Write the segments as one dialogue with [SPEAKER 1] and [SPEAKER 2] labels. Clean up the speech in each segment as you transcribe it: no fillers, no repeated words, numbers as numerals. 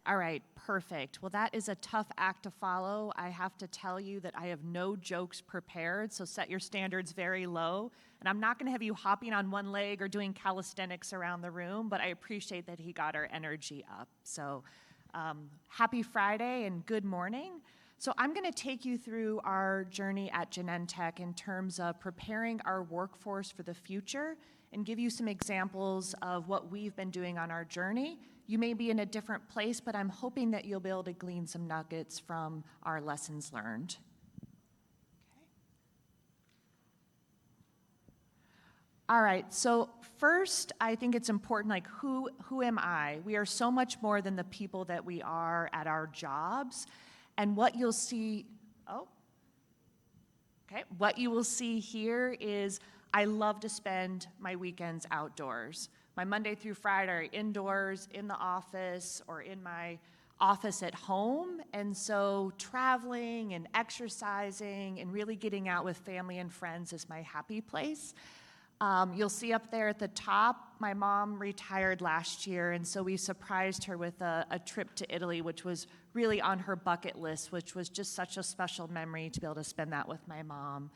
[SPEAKER 1] All right, perfect. Well, that is a tough act to follow. I have to tell you that I have no jokes prepared, so set your standards very low. And I'm not going to have you hopping on one leg or doing calisthenics around the room, but I appreciate that he got our energy up. So happy Friday and good morning. So I'm going to take you through our journey at Genentech in terms of preparing our workforce for the future and give you some examples of what we've been doing on our journey. You may be in a different place, but I'm hoping that you'll be able to glean some nuggets from our lessons learned. Okay. All right, so first, I think it's important, like, who am I? We are so much more than the people that we are at our jobs. And what you'll see, what you will see here is I love to spend my weekends outdoors. My Monday through Friday are indoors, in the office, or in my office at home. And so traveling and exercising and really getting out with family and friends is my happy place. You'll see up there at the top, my mom retired last year, and so we surprised her with a trip to Italy, which was really on her bucket list, which was just such a special memory to be able to spend that with my mom.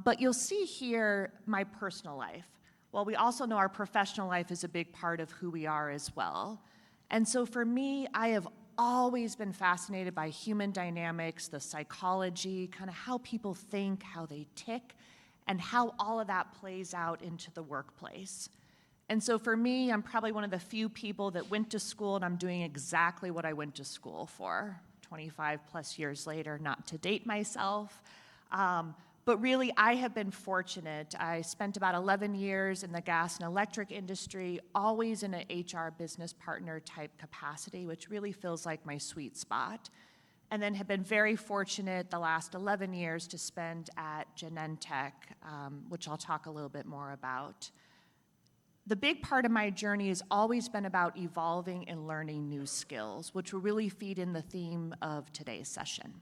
[SPEAKER 1] But you'll see here my personal life. Well, we also know our professional life is a big part of who we are as well. And so for me, I have always been fascinated by human dynamics, the psychology, kind of how people think, how they tick, and how all of that plays out into the workplace. And so for me, I'm probably one of the few people that went to school and I'm doing exactly what I went to school for 25 plus years later, not to date myself. But really, I have been fortunate. I spent about 11 years in the gas and electric industry, always in an HR business partner type capacity, which really feels like my sweet spot. And then have been very fortunate the last 11 years to spend at Genentech, which I'll talk a little bit more about. The big part of my journey has always been about evolving and learning new skills, which will really feed in the theme of today's session.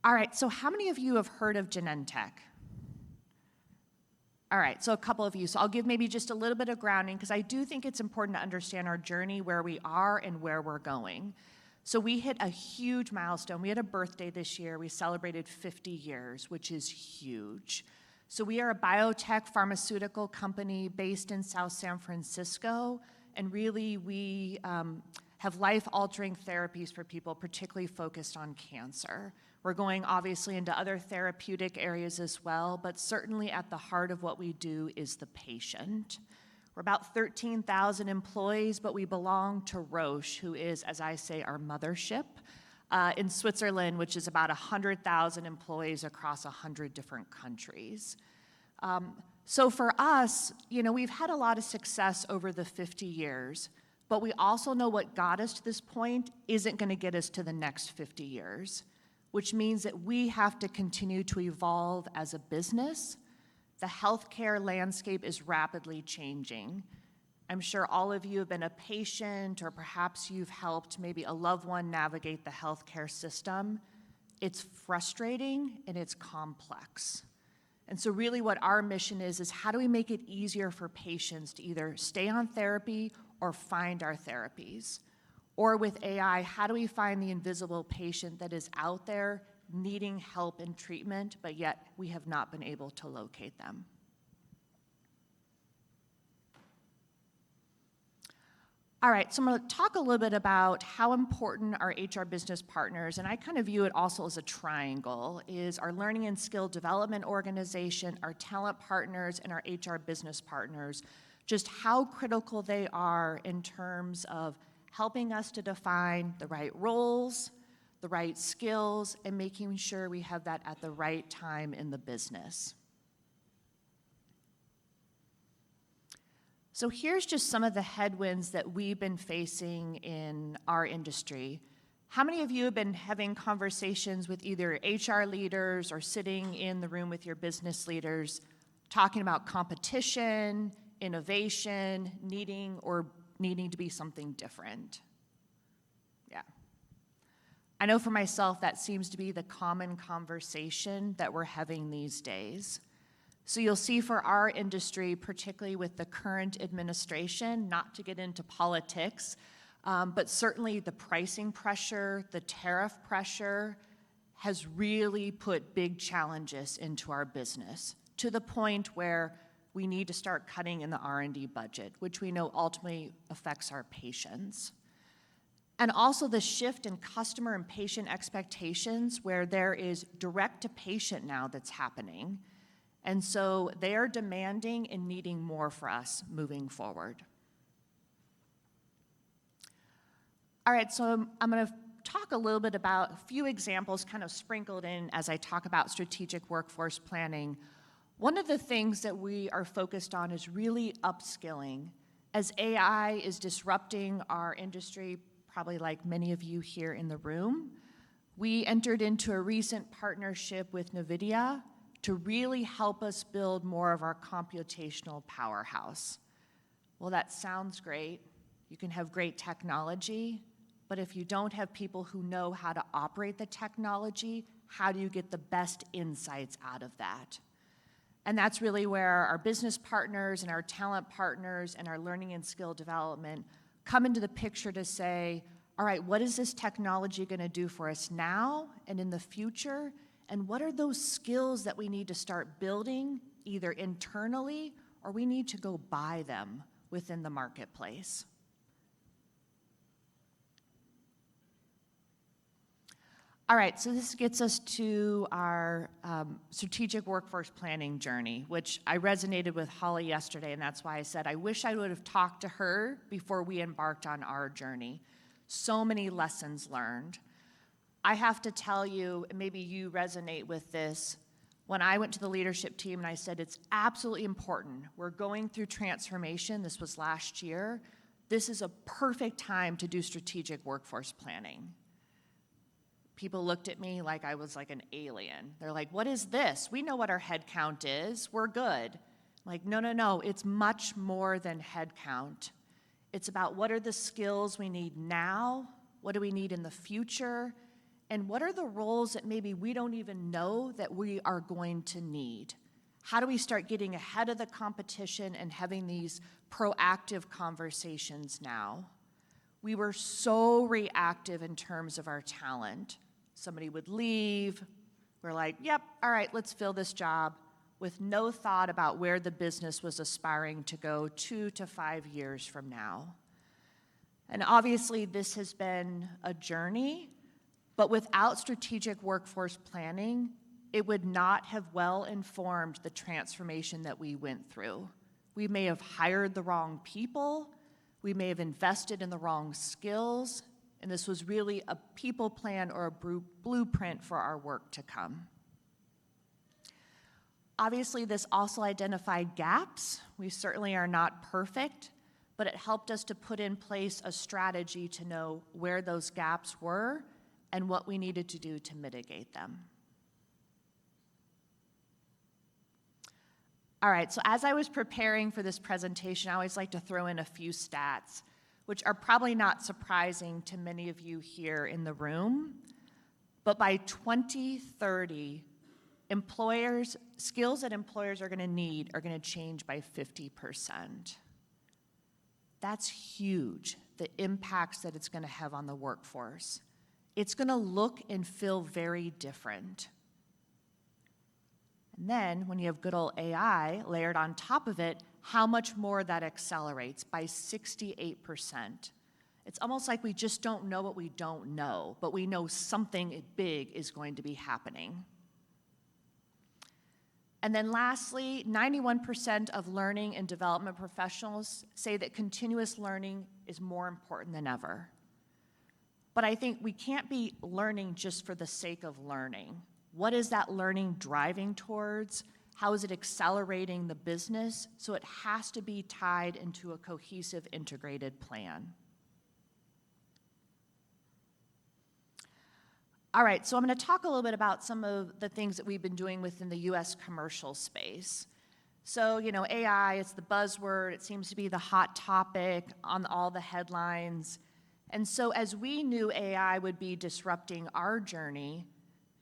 [SPEAKER 1] All right, so how many of you have heard of Genentech? All right, so a couple of you. So I'll give maybe just a little bit of grounding because I do think it's important to understand our journey, where we are and where we're going. So we hit a huge milestone. We had a birthday this year. We celebrated 50 years, which is huge. So we are a biotech pharmaceutical company based in South San Francisco, and really we have life-altering therapies for people, particularly focused on cancer. We're going obviously into other therapeutic areas as well, but certainly at the heart of what we do is the patient. We're about 13,000 employees, but we belong to Roche, who is, as I say, our mothership, in Switzerland, which is about 100,000 employees across 100 different countries. So for us, we've had a lot of success over the 50 years, but we also know what got us to this point isn't going to get us to the next 50 years. Which means that we have to continue to evolve as a business. The healthcare landscape is rapidly changing. I'm sure all of you have been a patient, or perhaps you've helped maybe a loved one navigate the healthcare system. It's frustrating and it's complex. And so really what our mission is how do we make it easier for patients to either stay on therapy or find our therapies? Or with AI, how do we find the invisible patient that is out there needing help and treatment, but yet we have not been able to locate them? All right, so I'm going to talk a little bit about how important our HR business partners, and I kind of view it also as a triangle, is our learning and skill development organization, our talent partners, and our HR business partners, just how critical they are in terms of helping us to define the right roles, the right skills, and making sure we have that at the right time in the business. So here's just some of the headwinds that we've been facing in our industry. How many of you have been having conversations with either HR leaders or sitting in the room with your business leaders talking about competition, innovation, needing to be something different? Yeah. I know for myself that seems to be the common conversation that we're having these days. So you'll see for our industry, particularly with the current administration, not to get into politics, but certainly the pricing pressure, the tariff pressure has really put big challenges into our business, to the point where we need to start cutting in the R&D budget, which we know ultimately affects our patients. And also the shift in customer and patient expectations, where there is direct to patient now that's happening. And so they are demanding and needing more for us moving forward. All right, so I'm going to talk a little bit about a few examples kind of sprinkled in as I talk about strategic workforce planning. One of the things that we are focused on is really upskilling. As AI is disrupting our industry, probably like many of you here in the room, we entered into a recent partnership with NVIDIA to really help us build more of our computational powerhouse. Well, that sounds great. You can have great technology, but if you don't have people who know how to operate the technology, how do you get the best insights out of that? And that's really where our business partners and our talent partners and our learning and skill development come into the picture to say, all right, what is this technology going to do for us now and in the future? And what are those skills that we need to start building either internally or we need to go buy them within the marketplace? All right, so this gets us to our strategic workforce planning journey, which I resonated with Holly yesterday, and that's why I said I wish I would have talked to her before we embarked on our journey. So many lessons learned. I have to tell you, maybe you resonate with this, when I went to the leadership team and I said it's absolutely important, we're going through transformation, this was last year, this is a perfect time to do strategic workforce planning. People looked at me like I was like an alien. They're like, what is this? We know what our head count is. We're good. I'm like, no. It's much more than head count. It's about what are the skills we need now? What do we need in the future? And what are the roles that maybe we don't even know that we are going to need? How do we start getting ahead of the competition and having these proactive conversations now? We were so reactive in terms of our talent. Somebody would leave, we're like, yep, all right, let's fill this job, with no thought about where the business was aspiring to go 2 to 5 years from now. And obviously this has been a journey, but without strategic workforce planning, it would not have well informed the transformation that we went through. We may have hired the wrong people, we may have invested in the wrong skills, and this was really a people plan or a blueprint for our work to come. Obviously, this also identified gaps. We certainly are not perfect, but it helped us to put in place a strategy to know where those gaps were and what we needed to do to mitigate them. All right, so as I was preparing for this presentation, I always like to throw in a few stats, which are probably not surprising to many of you here in the room. But by 2030, skills that employers are going to need are going to change by 50%. That's huge, the impacts that it's going to have on the workforce. It's going to look and feel very different. And then when you have good old AI layered on top of it, how much more that accelerates by 68%. It's almost like we just don't know what we don't know, but we know something big is going to be happening. And then lastly, 91% of learning and development professionals say that continuous learning is more important than ever. But I think we can't be learning just for the sake of learning. What is that learning driving towards? How is it accelerating the business? So it has to be tied into a cohesive, integrated plan. All right, so I'm going to talk a little bit about some of the things that we've been doing within the US commercial space. So, AI, it's the buzzword, it seems to be the hot topic on all the headlines. And so as we knew AI would be disrupting our journey,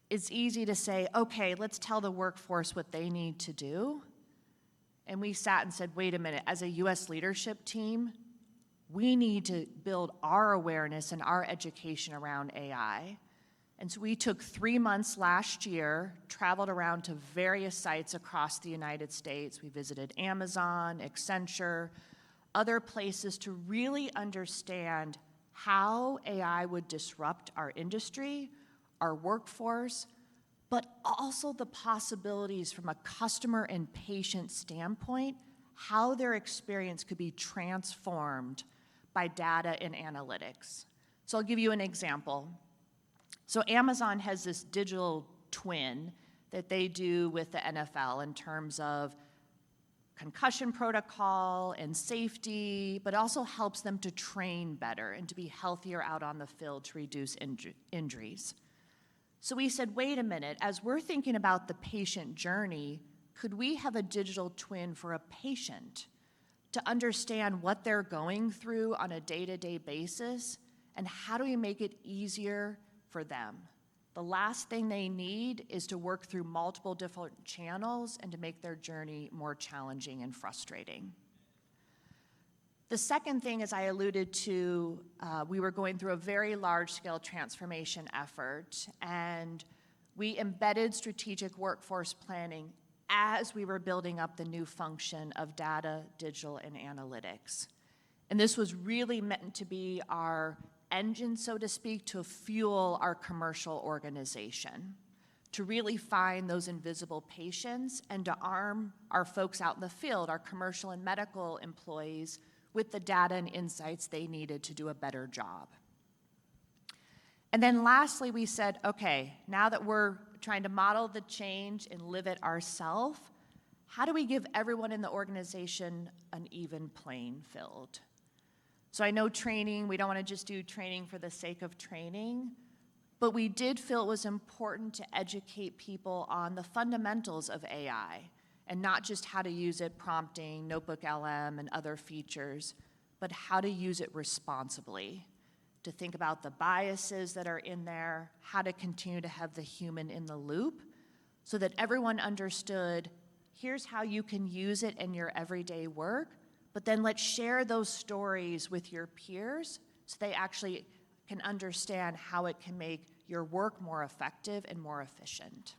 [SPEAKER 1] it's easy to say, okay, let's tell the workforce what they need to do. And we sat and said, wait a minute, as a US leadership team, we need to build our awareness and our education around AI. And so we took 3 months last year, traveled around to various sites across the United States. We visited Amazon, Accenture, other places to really understand how AI would disrupt our industry, our workforce, but also the possibilities from a customer and patient standpoint, how their experience could be transformed by data and analytics. So I'll give you an example. So Amazon has this digital twin that they do with the NFL in terms of concussion protocol and safety, but also helps them to train better and to be healthier out on the field to reduce injuries. So we said, wait a minute, as we're thinking about the patient journey, could we have a digital twin for a patient to understand what they're going through on a day-to-day basis, and how do we make it easier for them? The last thing they need is to work through multiple different channels and to make their journey more challenging and frustrating. The second thing, as I alluded to, we were going through a very large-scale transformation effort, and we embedded strategic workforce planning as we were building up the new function of data, digital, and analytics. And this was really meant to be our engine, so to speak, to fuel our commercial organization, to really find those invisible patients and to arm our folks out in the field, our commercial and medical employees, with the data and insights they needed to do a better job. And then lastly, we said, okay, now that we're trying to model the change and live it ourselves, how do we give everyone in the organization an even playing field? So I know training, we don't want to just do training for the sake of training, but we did feel it was important to educate people on the fundamentals of AI, and not just how to use it, prompting, Notebook LM, and other features, but how to use it responsibly, to think about the biases that are in there, how to continue to have the human in the loop, so that everyone understood, here's how you can use it in your everyday work, but then let's share those stories with your peers so they actually can understand how it can make your work more effective and more efficient.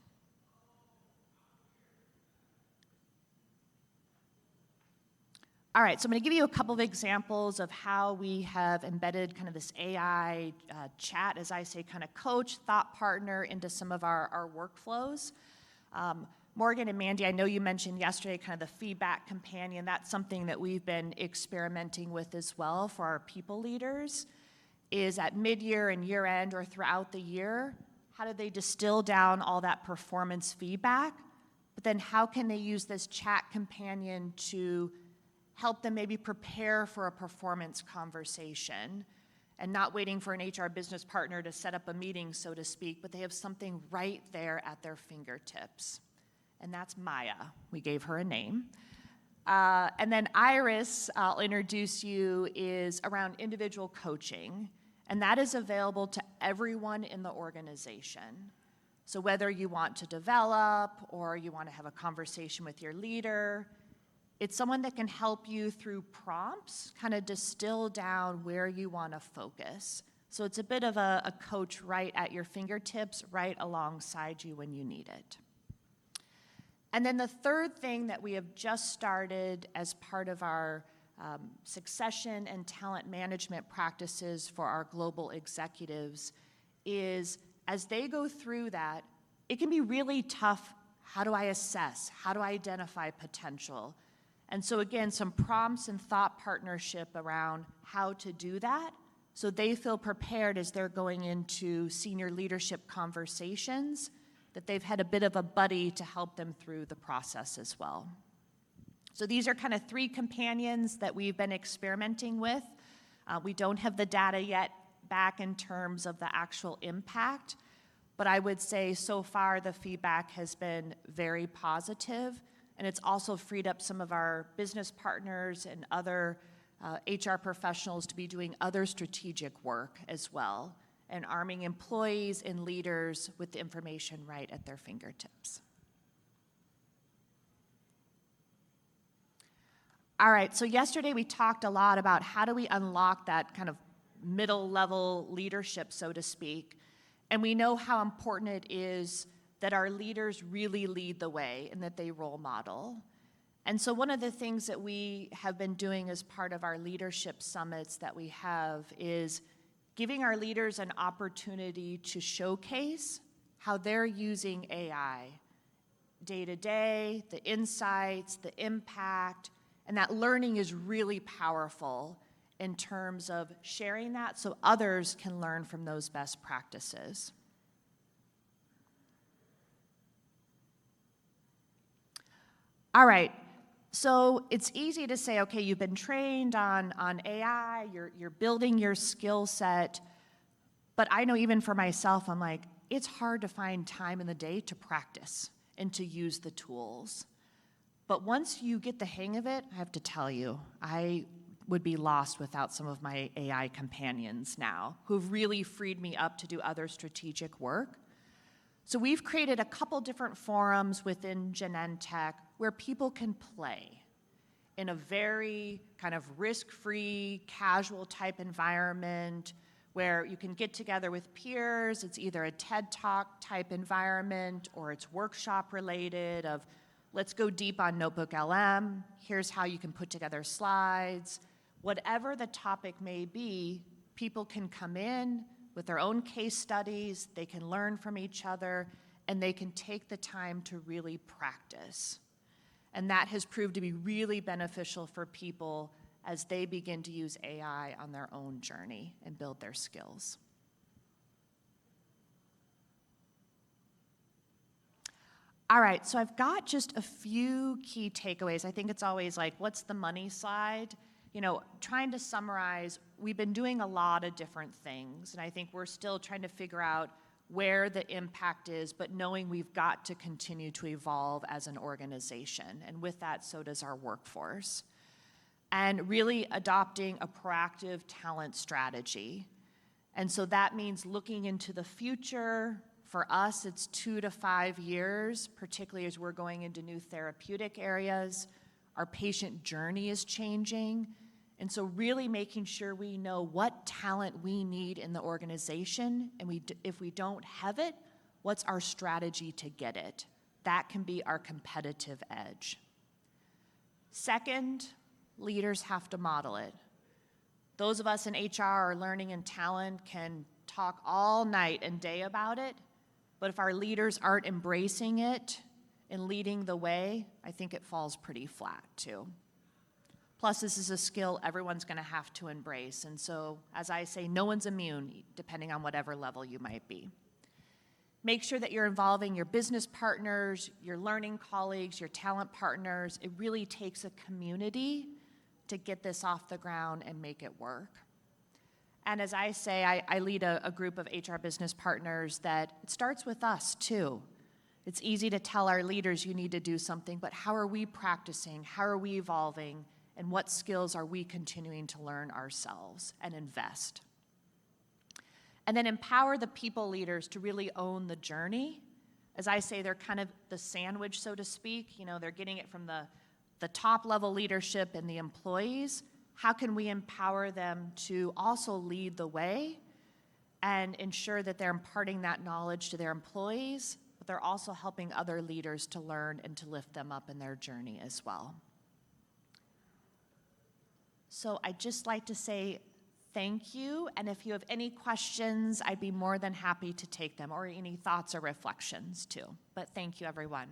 [SPEAKER 1] All right, so I'm going to give you a couple of examples of how we have embedded kind of this AI chat, as I say, kind of coach, thought partner into some of our workflows. Morgan and Mandy, I know you mentioned yesterday kind of the feedback companion. That's something that we've been experimenting with as well for our people leaders, is at mid-year and year-end or throughout the year, how do they distill down all that performance feedback? But then how can they use this chat companion to help them maybe prepare for a performance conversation and not waiting for an HR business partner to set up a meeting, so to speak, but they have something right there at their fingertips. And that's Maya. We gave her a name. And then Iris, I'll introduce you, is around individual coaching, and that is available to everyone in the organization. So whether you want to develop or you want to have a conversation with your leader, it's someone that can help you through prompts, kind of distill down where you want to focus. So it's a bit of a coach right at your fingertips, right alongside you when you need it. And then the third thing that we have just started as part of our succession and talent management practices for our global executives is, as they go through that, it can be really tough. How do I assess? How do I identify potential? And so again, some prompts and thought partnership around how to do that so they feel prepared as they're going into senior leadership conversations, that they've had a bit of a buddy to help them through the process as well. So these are kind of 3 companions that we've been experimenting with. We don't have the data yet back in terms of the actual impact, but I would say so far the feedback has been very positive. And it's also freed up some of our business partners and other HR professionals to be doing other strategic work as well, and arming employees and leaders with the information right at their fingertips. All right, so yesterday we talked a lot about how do we unlock that kind of middle level leadership, so to speak. And we know how important it is that our leaders really lead the way and that they role model. And so one of the things that we have been doing as part of our leadership summits that we have is giving our leaders an opportunity to showcase how they're using AI day to day, the insights, the impact, and that learning is really powerful in terms of sharing that so others can learn from those best practices. All right, so it's easy to say, okay, you've been trained on AI, you're building your skill set, but I know even for myself, I'm like, it's hard to find time in the day to practice and to use the tools. But once you get the hang of it, I have to tell you, I would be lost without some of my AI companions now, who've really freed me up to do other strategic work. So we've created a couple different forums within Genentech where people can play in a very kind of risk-free, casual type environment where you can get together with peers. It's either a TED Talk type environment or it's workshop related of let's go deep on Notebook LM. Here's how you can put together slides. Whatever the topic may be, people can come in with their own case studies, they can learn from each other, and they can take the time to really practice. And that has proved to be really beneficial for people as they begin to use AI on their own journey and build their skills. All right, so I've got just a few key takeaways. I think it's always like, what's the money side? You know, trying to summarize, we've been doing a lot of different things, and I think we're still trying to figure out where the impact is, but knowing we've got to continue to evolve as an organization, and with that, so does our workforce. And really adopting a proactive talent strategy. And so that means looking into the future. For us, it's 2 to 5 years, particularly as we're going into new therapeutic areas. Our patient journey is changing. And so really making sure we know what talent we need in the organization, and if we don't have it, what's our strategy to get it? That can be our competitive edge. Second, leaders have to model it. Those of us in HR or learning and talent can talk all night and day about it, but if our leaders aren't embracing it and leading the way, I think it falls pretty flat too. Plus, this is a skill everyone's gonna have to embrace, and so, as I say, no one's immune, depending on whatever level you might be. Make sure that you're involving your business partners, your learning colleagues, your talent partners. It really takes a community to get this off the ground and make it work. And as I say, I lead a group of HR business partners that it starts with us too. It's easy to tell our leaders you need to do something, but how are we practicing? How are we evolving? And what skills are we continuing to learn ourselves and invest? And then empower the people leaders to really own the journey. As I say, they're kind of the sandwich, so to speak. You know, they're getting it from the top level leadership and the employees. How can we empower them to also lead the way and ensure that they're imparting that knowledge to their employees, but they're also helping other leaders to learn and to lift them up in their journey as well. So I'd just like to say thank you, and if you have any questions, I'd be more than happy to take them, or any thoughts or reflections too. But thank you, everyone.